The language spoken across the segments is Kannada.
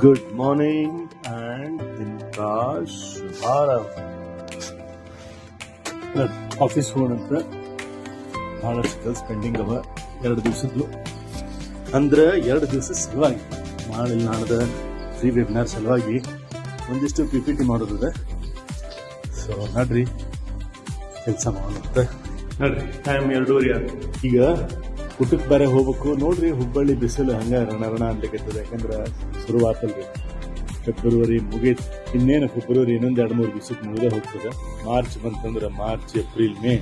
ಗುಡ್ ಮಾರ್ನಿಂಗ್ ಆ್ಯಂಡ್ ದಿನಕಾ ಶುಭಾರಂಭ. ಆಫೀಸ್ ಹೋಗೋಣಂತ ಭಾಳಷ್ಟು ಕೆಲಸ ಪೆಂಡಿಂಗ್ ಅವ 2 ದಿವಸದ್ದು. ಅಂದ್ರೆ 2 ದಿವಸ ಸಲುವಾಗಿ ನಾಳೆ ನಾಡ್ದ ಫ್ರೀ ವೆಬಿನಾರ್ ಸಲುವಾಗಿ ಒಂದಿಷ್ಟು PPT ಮಾಡೋದಿದೆ. ಸೊ ನಡ್ರಿ ಕೆಲಸ ಮಾಡೋಣಂತ. ನಡ್ರಿ ಟೈಮ್ 2:30 ಈಗ ಊಟಕ್ಕೆ ಬೇರೆ ಹೋಗ್ಬೇಕು. ನೋಡ್ರಿ ಹುಬ್ಬಳ್ಳಿ ಬಿಸಿಲು ಹಂಗ ರಣ ಅನ್ಲಿಕ್ಕತ್ತದ. ಯಾಕಂದ್ರೆ ಶುರುವಾತಲ್ರಿ, ಫೆಬ್ರವರಿ ಮುಗೀತು. ಇನ್ನೇನು ಫೆಬ್ರವರಿ ಇನ್ನೊಂದು 2-3 ದಿವಸಕ್ಕೆ ಮುಗಿದೇ ಹೋಗ್ತದೆ. ಮಾರ್ಚ್ ಬಂತಂದ್ರೆ ಮಾರ್ಚ್, ಏಪ್ರಿಲ್, ಮೇ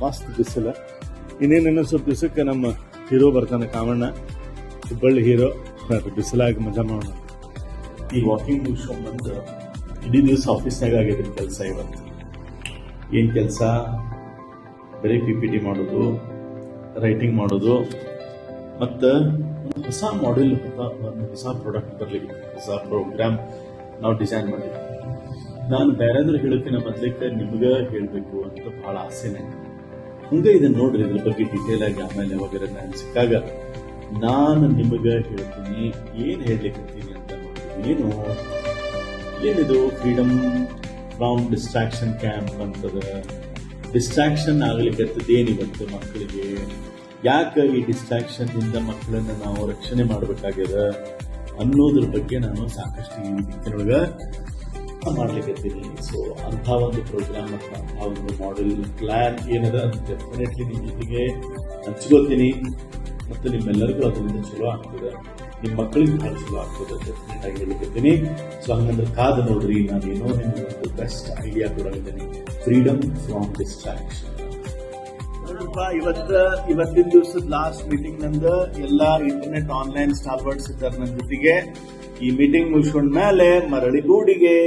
ಮಸ್ತ್ ಬಿಸಿಲು. ಇನ್ನೊಂದು ಸ್ವಲ್ಪ ದಿವಸಕ್ಕೆ ನಮ್ಮ ಹೀರೋ ಬರ್ತಾನೆ, ಕಾಮಣ್ಣ, ಹುಬ್ಬಳ್ಳಿ ಹೀರೋ. ಬಿಸಿಲಾಗಿ ಮಜಾ ಮಾಡೋಣ. ಈ ವಾಕಿಂಗ್ ಮುಗಿಸ್ಕೊಂಡ್ಬಂದು ಇಡೀ ದಿವಸ ಆಫೀಸ್ನಾಗ ಆಗಿದೆ ಕೆಲಸ. ಇವತ್ತು ಏನು ಕೆಲಸ? ಬರೀ PPT ಮಾಡೋದು, ರೈಟಿಂಗ್ ಮಾಡೋದು, ಮತ್ತು ಒಂದು ಹೊಸ ಮಾಡೆಲ್, ಒಂದು ಹೊಸ ಪ್ರಾಡಕ್ಟ್ ಬರಲಿಕ್ಕೆ, ಹೊಸ ಪ್ರೋಗ್ರಾಮ್ ನಾವು ಡಿಸೈನ್ ಮಾಡಿದ್ವಿ. ನಾನು ಬೇರೆಂದ್ರೆ ಹೇಳೋಕ್ಕಿಂತ ಮೊದಲಿಕ್ಕೆ ನಿಮ್ಗೆ ಹೇಳಬೇಕು ಅಂತ ಭಾಳ ಆಸೆನೆ. ಹಂಗೆ ಇದನ್ನು ನೋಡ್ರಿ, ಇದ್ರ ಬಗ್ಗೆ ಡೀಟೇಲ್ ಆಗಿ ಆಮೇಲೆ ವಗೇರೆ ನಾನು ಸಿಕ್ಕಾಗ ನಾನು ನಿಮಗೆ ಹೇಳ್ತೀನಿ ಏನು ಹೇಳಲಿಕ್ಕತ್ತೀನಿ ಅಂತ. ಏನಿದು ಫ್ರೀಡಮ್ ಫ್ರಾಮ್ ಡಿಸ್ಟ್ರಾಕ್ಷನ್ ಕ್ಯಾಂಪ್ ಅಂತದ. ಡಿಸ್ಟ್ರಾಕ್ಷನ್ ಆಗ್ಲಿಕ್ಕೇನಿವತ್ತು ಮಕ್ಕಳಿಗೆ? ಯಾಕೆ ಈ ಡಿಸ್ಟ್ರಾಕ್ಷನ್ ಇಂದ ಮಕ್ಕಳನ್ನ ನಾವು ರಕ್ಷಣೆ ಮಾಡಬೇಕಾಗ್ಯದ ಅನ್ನೋದ್ರ ಬಗ್ಗೆ ನಾನು ಸಾಕಷ್ಟು ಈ ದಿಕ್ಕಿನೊಳಗೆ ಮಾಡ್ಲಿಕ್ಕತ್ತೀನಿ. ಸೊ ಅಂಥ ಒಂದು ಪ್ರೋಗ್ರಾಮ್ ಮತ್ತು ಅಂಥ ಒಂದು ಮಾಡೆಲ್ ಪ್ಲಾನ್ ಏನದ ಡೆಫಿನೆಟ್ಲಿ ನಿಮ್ಮ ಜೊತೆಗೆ ಹಂಚ್ಕೋತೀನಿ. ಮತ್ತು ನಿಮ್ಮೆಲ್ಲರಿಗೂ ಅದರಿಂದ ಚಲೋ ಆಗ್ತದೆ, ನಿಮ್ಮ ಮಕ್ಕಳಿಗೆ ಭಾಳ ಚಲೋ ಆಗ್ತದೆ ಡೆಫಿನೆಟ್ ಆಗಿ ಹೇಳಿಕತ್ತೀನಿ. ಸೊ ಹಂಗಂದ್ರೆ ಕಾದು ನೋಡ್ರಿ, ನಾನೇನೋ ನಿಮ್ಗೆ ಒಂದು ಬೆಸ್ಟ್ ಐಡಿಯಾ ಕೊಡಲಿದ್ದೀನಿ, ಫ್ರೀಡಮ್ ಫ್ರಾಮ್ ಡಿಸ್ಟ್ರಾಕ್ಷನ್. ಇವತ್ತಿನ ದಿವಸದ ಲಾಸ್ಟ್ ಮೀಟಿಂಗ್ ನಂದು. ಎಲ್ಲ ಇಂಟರ್ನೆಟ್ ಆನ್ಲೈನ್ ಸ್ಟಾಲ್ವರ್ಡ್ಸ್ ಇದ್ದಾರೆ ನನ್ನ ಜೊತೆಗೆ. ಈ ಮೀಟಿಂಗ್ ಮುಗಿಸ್ಕೊಂಡ್ಮೇಲೆ ಮರಳಿ ಗೂಡಿಗೆ.